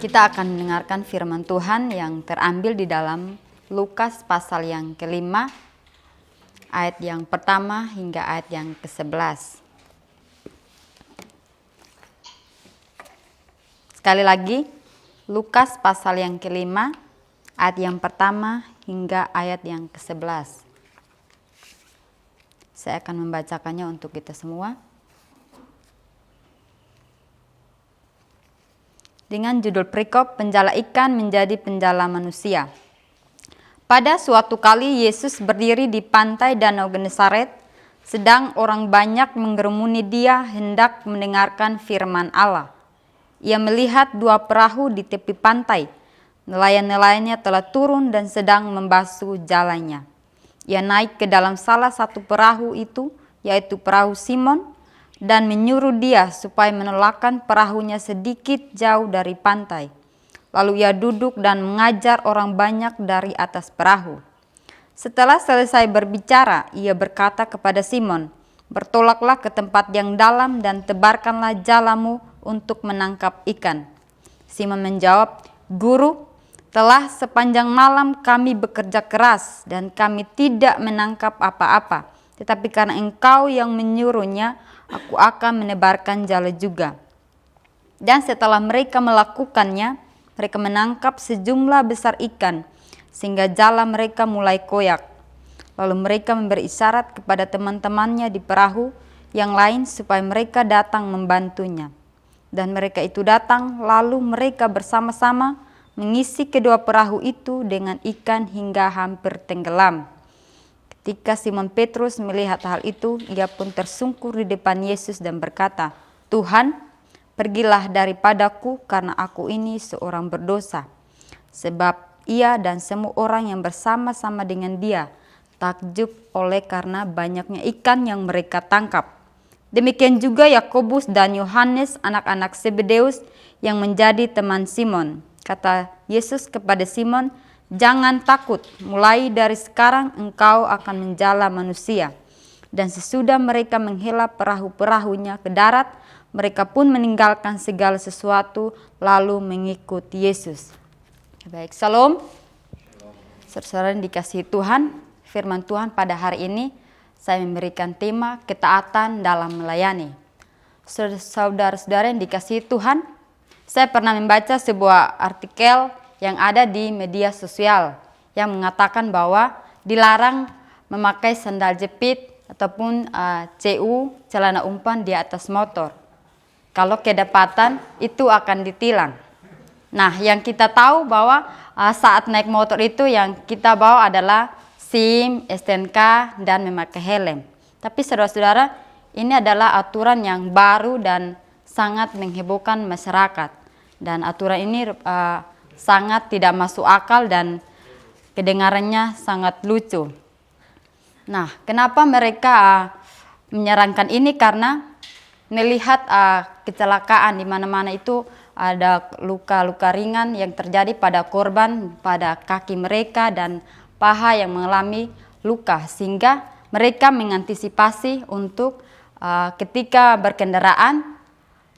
Kita akan mendengarkan firman Tuhan yang terambil di dalam Lukas pasal yang kelima, ayat yang pertama hingga ayat yang ke-11. Sekali lagi, Lukas pasal yang kelima, ayat yang pertama hingga ayat yang ke-11. Saya akan membacakannya untuk kita semua. Dengan judul perikop, penjala ikan menjadi penjala manusia. Pada suatu kali Yesus berdiri di pantai Danau Genesaret, sedang orang banyak menggerumuni dia hendak mendengarkan firman Allah. Ia melihat dua perahu di tepi pantai. Nelayan-nelayannya telah turun dan sedang membasuh jalannya. Ia naik ke dalam salah satu perahu itu, yaitu perahu Simon, dan menyuruh dia supaya menolakkan perahunya sedikit jauh dari pantai. Lalu ia duduk dan mengajar orang banyak dari atas perahu. Setelah selesai berbicara, ia berkata kepada Simon, "Bertolaklah ke tempat yang dalam dan tebarkanlah jalamu untuk menangkap ikan." Simon menjawab, "Guru, telah sepanjang malam kami bekerja keras dan kami tidak menangkap apa-apa. Tetapi karena Engkau yang menyuruhnya, aku akan menebarkan jala juga." Dan setelah mereka melakukannya, mereka menangkap sejumlah besar ikan, sehingga jala mereka mulai koyak. Lalu mereka memberi isyarat kepada teman-temannya di perahu yang lain supaya mereka datang membantunya. Dan mereka itu datang, lalu mereka bersama-sama mengisi kedua perahu itu dengan ikan hingga hampir tenggelam. Ketika Simon Petrus melihat hal itu, ia pun tersungkur di depan Yesus dan berkata, "Tuhan, pergilah daripadaku karena aku ini seorang berdosa." Sebab ia dan semua orang yang bersama-sama dengan dia takjub oleh karena banyaknya ikan yang mereka tangkap. Demikian juga Yakobus dan Yohanes, anak-anak Zebedeus yang menjadi teman Simon. Kata Yesus kepada Simon, "Jangan takut, mulai dari sekarang engkau akan menjala manusia." Dan sesudah mereka menghela perahu-perahunya ke darat, mereka pun meninggalkan segala sesuatu lalu mengikut Yesus. Baik, salam. Saudara yang dikasihi Tuhan, firman Tuhan pada hari ini saya memberikan tema ketaatan dalam melayani. Saudara-saudara yang dikasihi Tuhan, saya pernah membaca sebuah artikel yang ada di media sosial yang mengatakan bahwa dilarang memakai sandal jepit ataupun CU, celana umpan di atas motor. Kalau kedapatan itu akan ditilang. Nah, yang kita tahu bahwa saat naik motor itu yang kita bawa adalah SIM, STNK, dan memakai helm. Tapi saudara-saudara, ini adalah aturan yang baru dan sangat menghebohkan masyarakat. Dan aturan ini sangat tidak masuk akal dan kedengarannya sangat lucu. Nah, kenapa mereka menyarankan ini? Karena melihat kecelakaan di mana-mana itu ada luka-luka ringan yang terjadi pada korban, pada kaki mereka dan paha yang mengalami luka, sehingga mereka mengantisipasi untuk ketika berkendaraan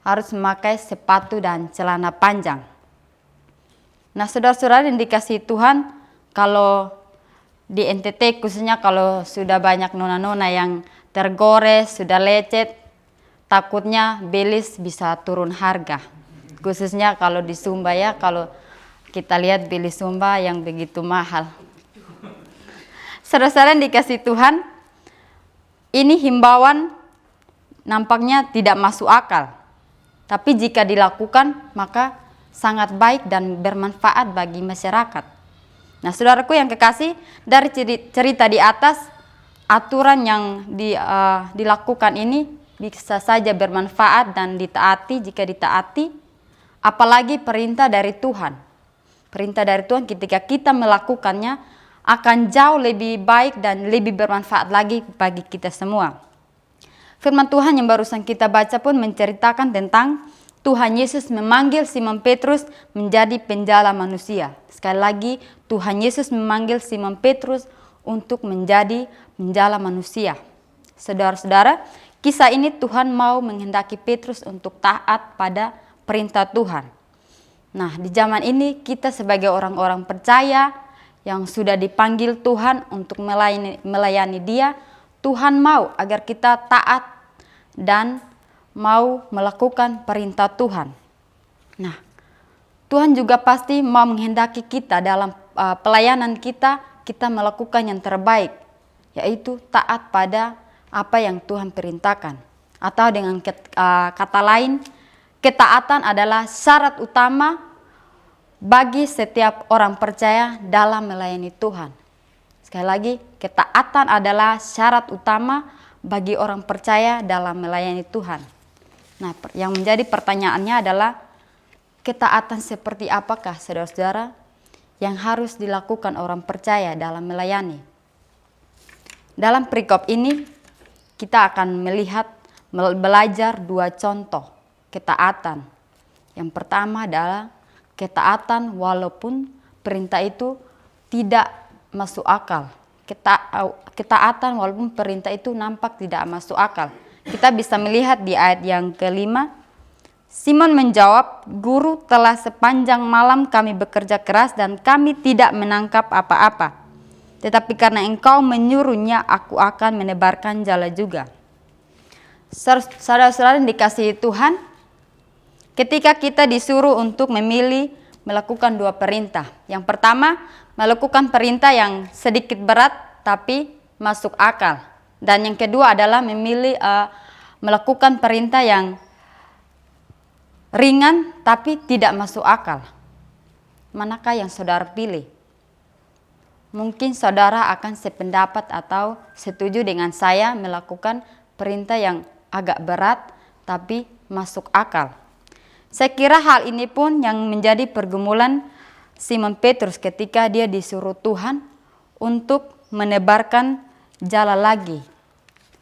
harus memakai sepatu dan celana panjang. Nah, saudara-saudara yang dikasihi Tuhan, kalau di NTT khususnya kalau sudah banyak nona-nona yang tergores, sudah lecet, takutnya belis bisa turun harga. Khususnya kalau di Sumba ya, kalau kita lihat belis Sumba yang begitu mahal. Saudara-saudara yang dikasihi Tuhan, ini himbauan nampaknya tidak masuk akal. Tapi jika dilakukan, maka sangat baik dan bermanfaat bagi masyarakat. Nah, saudaraku yang kekasih, dari cerita di atas, aturan yang dilakukan ini bisa saja bermanfaat dan ditaati jika ditaati, apalagi perintah dari Tuhan. Perintah dari Tuhan ketika kita melakukannya akan jauh lebih baik dan lebih bermanfaat lagi bagi kita semua. Firman Tuhan yang barusan kita baca pun menceritakan tentang Tuhan Yesus memanggil Simon Petrus menjadi penjala manusia. Sekali lagi, Tuhan Yesus memanggil Simon Petrus untuk menjadi penjala manusia. Saudara-saudara, kisah ini Tuhan mau menghendaki Petrus untuk taat pada perintah Tuhan. Nah, di zaman ini kita sebagai orang-orang percaya yang sudah dipanggil Tuhan untuk melayani Dia, Tuhan mau agar kita taat dan mau melakukan perintah Tuhan. Nah, Tuhan juga pasti mau menghendaki kita dalam pelayanan kita melakukan yang terbaik, yaitu taat pada apa yang Tuhan perintahkan. Atau dengan kata lain, ketaatan adalah syarat utama bagi setiap orang percaya dalam melayani Tuhan. Sekali lagi, ketaatan adalah syarat utama bagi orang percaya dalam melayani Tuhan. Nah, yang menjadi pertanyaannya adalah ketaatan seperti apakah saudara-saudara yang harus dilakukan orang percaya dalam melayani? Dalam perikop ini kita akan belajar dua contoh ketaatan. Yang pertama adalah ketaatan walaupun perintah itu tidak masuk akal. Ketaatan walaupun perintah itu nampak tidak masuk akal. Kita bisa melihat di ayat yang kelima. Simon menjawab, "Guru, telah sepanjang malam kami bekerja keras dan kami tidak menangkap apa-apa. Tetapi karena engkau menyuruhnya, aku akan menebarkan jala juga." Saudara-saudara yang dikasihi Tuhan, ketika kita disuruh untuk memilih melakukan dua perintah. Yang pertama, melakukan perintah yang sedikit berat tapi masuk akal. Dan yang kedua adalah memilih melakukan perintah yang ringan tapi tidak masuk akal. Manakah yang saudara pilih? Mungkin saudara akan sependapat atau setuju dengan saya melakukan perintah yang agak berat tapi masuk akal. Saya kira hal ini pun yang menjadi pergumulan Simon Petrus ketika dia disuruh Tuhan untuk menebarkan jala lagi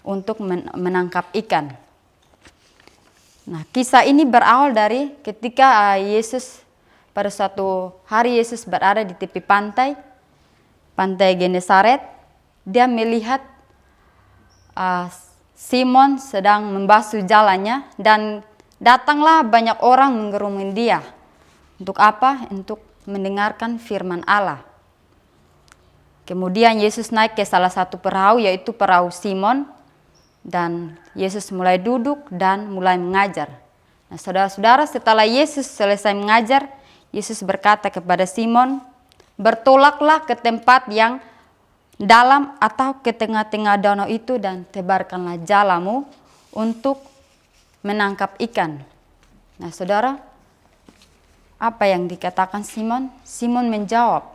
untuk menangkap ikan. Nah, kisah ini berawal dari ketika Yesus pada suatu hari Yesus berada di tepi pantai Genesaret. Dia melihat Simon sedang membasuh jalannya dan datanglah banyak orang menggerumuni dia. Untuk apa? Untuk mendengarkan firman Allah. Kemudian Yesus naik ke salah satu perahu, yaitu perahu Simon, dan Yesus mulai duduk dan mulai mengajar. Nah, saudara-saudara, setelah Yesus selesai mengajar, Yesus berkata kepada Simon, "Bertolaklah ke tempat yang dalam atau ke tengah-tengah danau itu dan tebarkanlah jalamu untuk menangkap ikan." Nah, saudara, apa yang dikatakan Simon? Simon menjawab,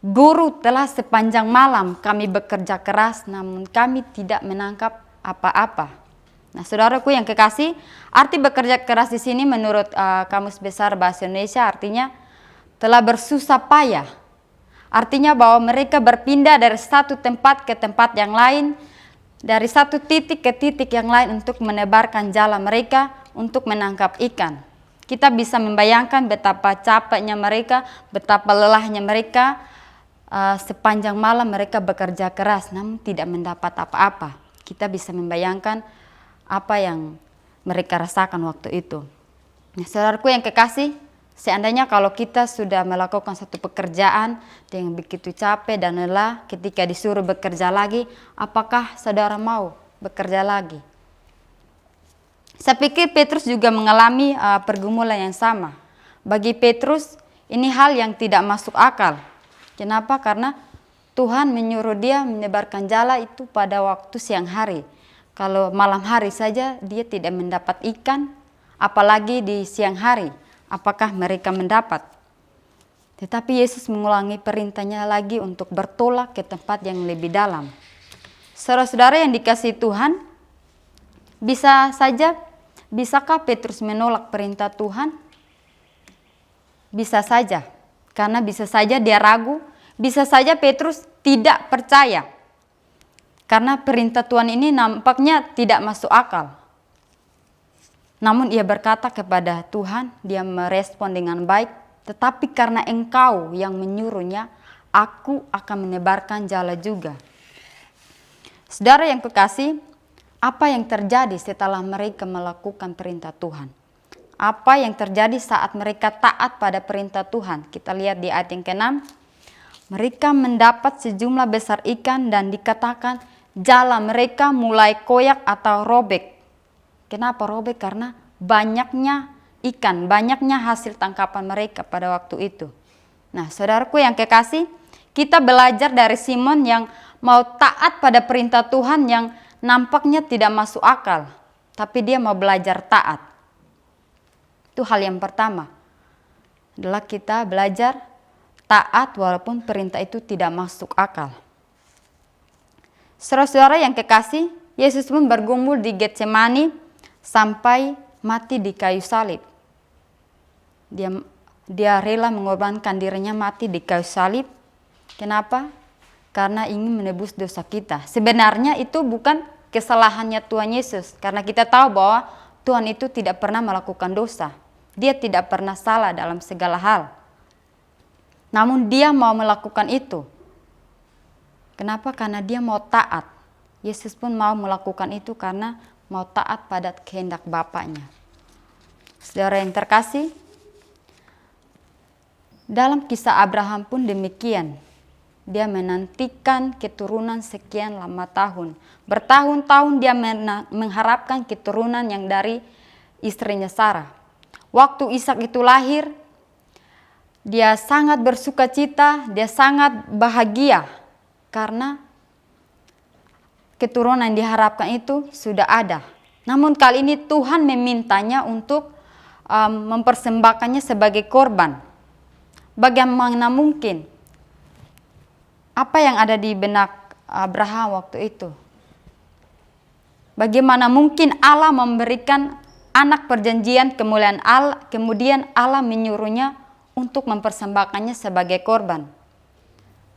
"Guru, telah sepanjang malam kami bekerja keras namun kami tidak menangkap apa-apa." Nah, saudaraku yang kekasih, arti bekerja keras di sini menurut Kamus Besar Bahasa Indonesia artinya telah bersusah payah. Artinya bahwa mereka berpindah dari satu tempat ke tempat yang lain, dari satu titik ke titik yang lain untuk menebarkan jala mereka untuk menangkap ikan. Kita bisa membayangkan betapa capeknya mereka, betapa lelahnya mereka. Sepanjang malam mereka bekerja keras namun tidak mendapat apa-apa. Kita bisa membayangkan apa yang mereka rasakan waktu itu. Nah, saudaraku yang kekasih, seandainya kalau kita sudah melakukan satu pekerjaan dengan begitu capek dan lelah, ketika disuruh bekerja lagi, apakah saudara mau bekerja lagi? Saya pikir Petrus juga mengalami pergumulan yang sama. Bagi Petrus, ini hal yang tidak masuk akal. Kenapa? Karena Tuhan menyuruh dia menebarkan jala itu pada waktu siang hari. Kalau malam hari saja dia tidak mendapat ikan, apalagi di siang hari. Apakah mereka mendapat? Tetapi Yesus mengulangi perintahnya lagi untuk bertolak ke tempat yang lebih dalam. Saudara-saudara yang dikasihi Tuhan, bisakah Petrus menolak perintah Tuhan? Bisa saja, karena bisa saja dia ragu, bisa saja Petrus tidak percaya. Karena perintah Tuhan ini nampaknya tidak masuk akal. Namun ia berkata kepada Tuhan, dia merespon dengan baik, "Tetapi karena engkau yang menyuruhnya, aku akan menebarkan jala juga." Saudara yang kekasih, apa yang terjadi setelah mereka melakukan perintah Tuhan? apa yang terjadi saat mereka taat pada perintah Tuhan. Kita lihat di ayat yang ke-6. Mereka mendapat sejumlah besar ikan dan dikatakan jala mereka mulai koyak atau robek. Kenapa robek? Karena banyaknya ikan, banyaknya hasil tangkapan mereka pada waktu itu. Nah, saudaraku yang kekasih, kita belajar dari Simon yang mau taat pada perintah Tuhan yang nampaknya tidak masuk akal. Tapi dia mau belajar taat. Itu hal yang pertama. Adalah kita belajar taat walaupun perintah itu tidak masuk akal. Saudara-saudara yang kekasih, Yesus pun bergumul di Getsemani sampai mati di kayu salib. Dia rela mengorbankan dirinya mati di kayu salib. Kenapa? Karena ingin menebus dosa kita. Sebenarnya itu bukan kesalahannya Tuhan Yesus. Karena kita tahu bahwa Tuhan itu tidak pernah melakukan dosa. Dia tidak pernah salah dalam segala hal. Namun dia mau melakukan itu. Kenapa? Karena dia mau taat. Yesus pun mau melakukan itu karena mau taat pada kehendak Bapaknya. Saudara yang terkasih, dalam kisah Abraham pun demikian. Dia menantikan keturunan sekian lama tahun. Bertahun-tahun dia mengharapkan keturunan yang dari istrinya Sarah. Waktu Ishak itu lahir, dia sangat bersuka cita, dia sangat bahagia. Karena keturunan yang diharapkan itu sudah ada. Namun kali ini Tuhan memintanya untuk mempersembahkannya sebagai korban. Bagaimana mungkin? Apa yang ada di benak Abraham waktu itu? Bagaimana mungkin Allah memberikan anak perjanjian kemudian Allah menyuruhnya untuk mempersembahkannya sebagai korban?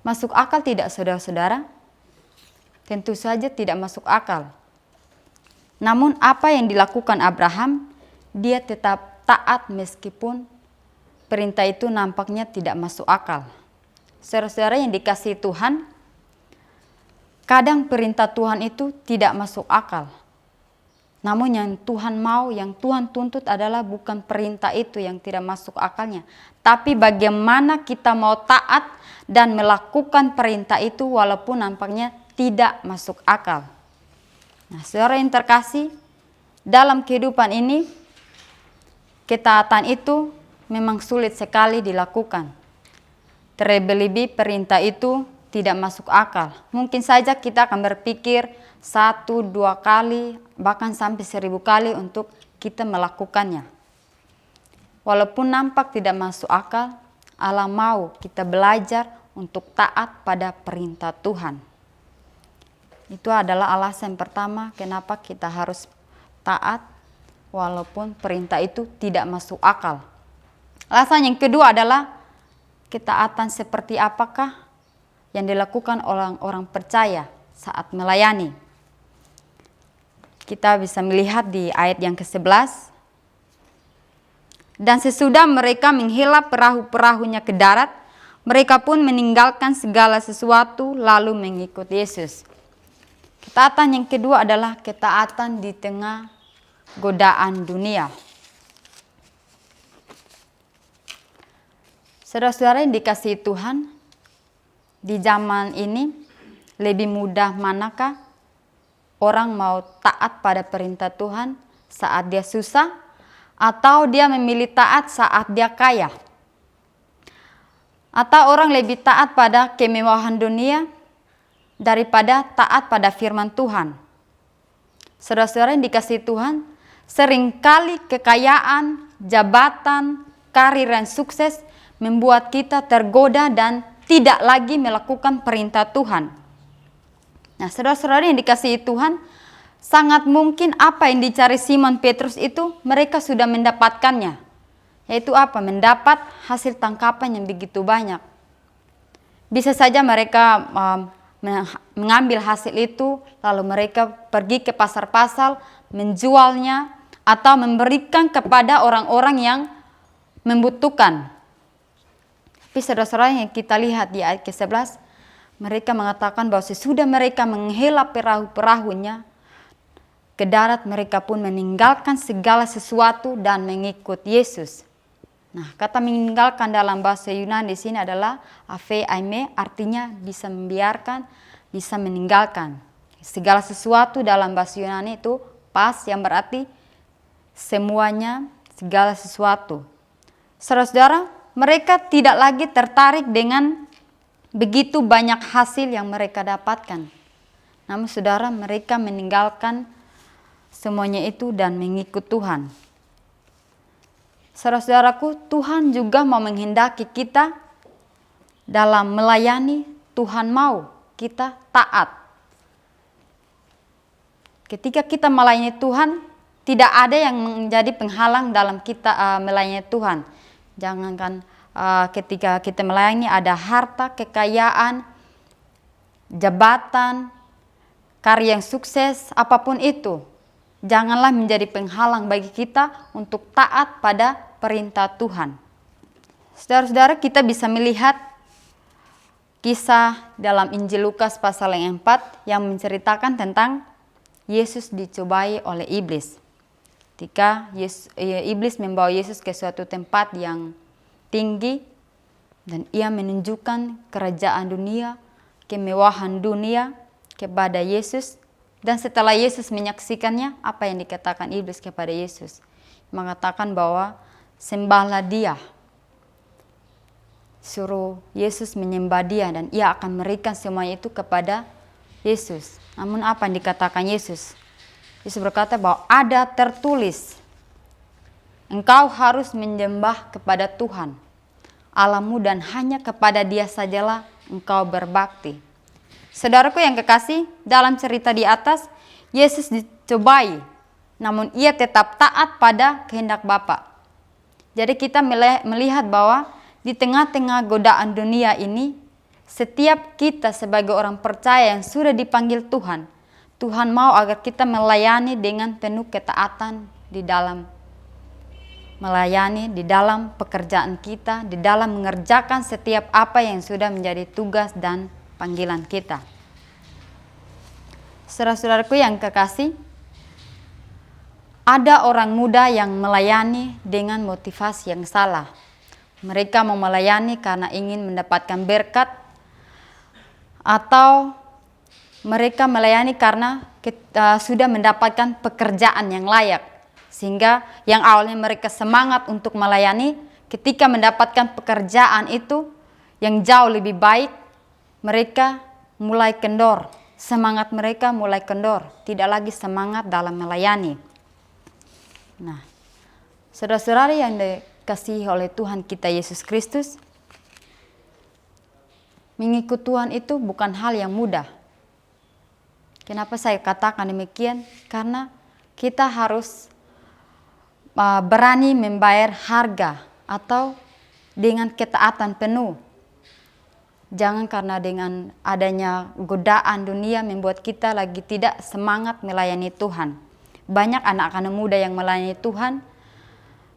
Masuk akal tidak, saudara-saudara? Tentu saja tidak masuk akal. Namun apa yang dilakukan Abraham, dia tetap taat meskipun perintah itu nampaknya tidak masuk akal. Saudara-saudara yang dikasihi Tuhan, kadang perintah Tuhan itu tidak masuk akal. Namun yang Tuhan mau, yang Tuhan tuntut adalah bukan perintah itu yang tidak masuk akalnya. Tapi bagaimana kita mau taat dan melakukan perintah itu walaupun nampaknya tidak masuk akal. Nah, saudara yang terkasih, dalam kehidupan ini, ketaatan itu memang sulit sekali dilakukan. Terlebih-lebih perintah itu tidak masuk akal. Mungkin saja kita akan berpikir 1, 2 kali, bahkan sampai 1000 kali untuk kita melakukannya. Walaupun nampak tidak masuk akal, Allah mau kita belajar untuk taat pada perintah Tuhan. Itu adalah alasan pertama kenapa kita harus taat walaupun perintah itu tidak masuk akal. Alasan yang kedua adalah ketaatan seperti apakah yang dilakukan orang-orang percaya saat melayani. Kita bisa melihat di ayat yang ke-11. Dan sesudah mereka menghela perahu-perahunya ke darat, mereka pun meninggalkan segala sesuatu lalu mengikut Yesus. Ketaatan yang kedua adalah ketaatan di tengah godaan dunia. Saudara-saudara yang dikasihi Tuhan, di zaman ini lebih mudah manakah orang mau taat pada perintah Tuhan saat dia susah atau dia memilih taat saat dia kaya? Atau orang lebih taat pada kemewahan dunia daripada taat pada firman Tuhan? Saudara-saudara yang dikasihi Tuhan, seringkali kekayaan, jabatan, karir dan sukses membuat kita tergoda dan tidak lagi melakukan perintah Tuhan. Nah, saudara-saudara yang dikasihi Tuhan, sangat mungkin apa yang dicari Simon Petrus itu mereka sudah mendapatkannya. Yaitu apa? Mendapat hasil tangkapan yang begitu banyak. Bisa saja mereka mengambil hasil itu, lalu mereka pergi ke pasar-pasar, menjualnya, atau memberikan kepada orang-orang yang membutuhkan. Tapi saudara-saudara yang kita lihat di ayat ke-11, mereka mengatakan bahwa sesudah mereka menghela perahu-perahunya, ke darat, mereka pun meninggalkan segala sesuatu dan mengikut Yesus. Nah, kata meninggalkan dalam bahasa Yunani di sini adalah apheime, artinya bisa membiarkan, bisa meninggalkan. Segala sesuatu dalam bahasa Yunani itu pas, yang berarti semuanya, segala sesuatu. Saudara-saudara, mereka tidak lagi tertarik dengan begitu banyak hasil yang mereka dapatkan. Namun saudara, mereka meninggalkan semuanya itu dan mengikut Tuhan. Saudara-saudaraku, Tuhan juga mau menghendaki kita dalam melayani. Tuhan mau kita taat. Ketika kita melayani Tuhan, tidak ada yang menjadi penghalang dalam kita melayani Tuhan. Jangankan ketika kita melayani ada harta, kekayaan, jabatan, karya yang sukses, apapun itu. Janganlah menjadi penghalang bagi kita untuk taat pada perintah Tuhan. Saudara-saudara, kita bisa melihat kisah dalam Injil Lukas pasal yang 4 yang menceritakan tentang Yesus dicobai oleh iblis. Ketika iblis membawa Yesus ke suatu tempat yang tinggi dan ia menunjukkan kerajaan dunia, kemewahan dunia kepada Yesus. Dan setelah Yesus menyaksikannya, apa yang dikatakan iblis kepada Yesus? Mengatakan bahwa sembahlah dia. Suruh Yesus menyembah dia dan ia akan memberikan semuanya itu kepada Yesus. Namun apa yang dikatakan Yesus? Yesus berkata bahwa ada tertulis, engkau harus menyembah kepada Tuhan Allahmu dan hanya kepada dia sajalah engkau berbakti. Saudaraku yang kekasih, dalam cerita di atas, Yesus dicobai, namun ia tetap taat pada kehendak Bapa. Jadi kita melihat bahwa di tengah-tengah godaan dunia ini, setiap kita sebagai orang percaya yang sudah dipanggil Tuhan, Tuhan mau agar kita melayani dengan penuh ketaatan di dalam melayani, di dalam pekerjaan kita, di dalam mengerjakan setiap apa yang sudah menjadi tugas dan panggilan kita. Saudara-saudaraku yang kekasih, ada orang muda yang melayani dengan motivasi yang salah. Mereka mau melayani karena ingin mendapatkan berkat, atau mereka melayani karena sudah mendapatkan pekerjaan yang layak. Sehingga yang awalnya mereka semangat untuk melayani, ketika mendapatkan pekerjaan itu yang jauh lebih baik, mereka mulai kendor. Semangat mereka mulai kendor, tidak lagi semangat dalam melayani. Nah, saudara-saudara yang dikasihi oleh Tuhan kita Yesus Kristus, mengikut Tuhan itu bukan hal yang mudah. Kenapa saya katakan demikian? Karena kita harus berani membayar harga atau dengan ketaatan penuh. Jangan karena dengan adanya godaan dunia membuat kita lagi tidak semangat melayani Tuhan. Banyak anak-anak muda yang melayani Tuhan,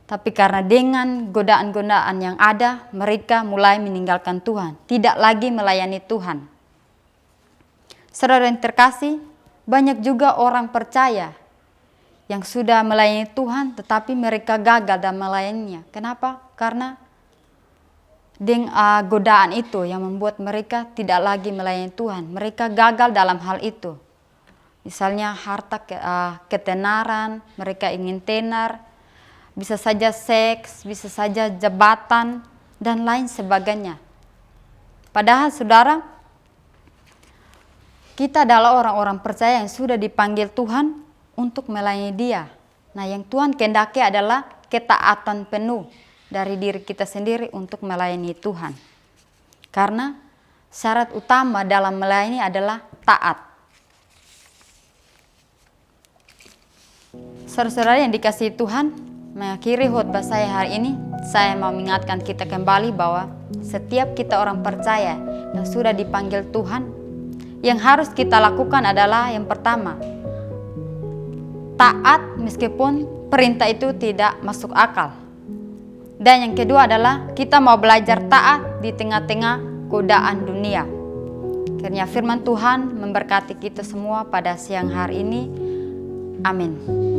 tapi karena dengan godaan-godaan yang ada, mereka mulai meninggalkan Tuhan, tidak lagi melayani Tuhan. Saudara yang terkasih, banyak juga orang percaya yang sudah melayani Tuhan, tetapi mereka gagal dalam melayaninya. Kenapa? Karena dengan godaan itu yang membuat mereka tidak lagi melayani Tuhan. Mereka gagal dalam hal itu. Misalnya harta, ketenaran, mereka ingin tenar, bisa saja seks, bisa saja jabatan, dan lain sebagainya. Padahal saudara, kita adalah orang-orang percaya yang sudah dipanggil Tuhan untuk melayani Dia. Nah, yang Tuhan kehendaki adalah ketaatan penuh dari diri kita sendiri untuk melayani Tuhan. Karena syarat utama dalam melayani adalah taat. Saudara-saudara yang dikasihi Tuhan, mengakhiri khotbah saya hari ini, saya mau mengingatkan kita kembali bahwa setiap kita orang percaya yang sudah dipanggil Tuhan, yang harus kita lakukan adalah yang pertama, taat meskipun perintah itu tidak masuk akal. Dan yang kedua adalah kita mau belajar taat di tengah-tengah godaan dunia. Kiranya firman Tuhan memberkati kita semua pada siang hari ini. Amin.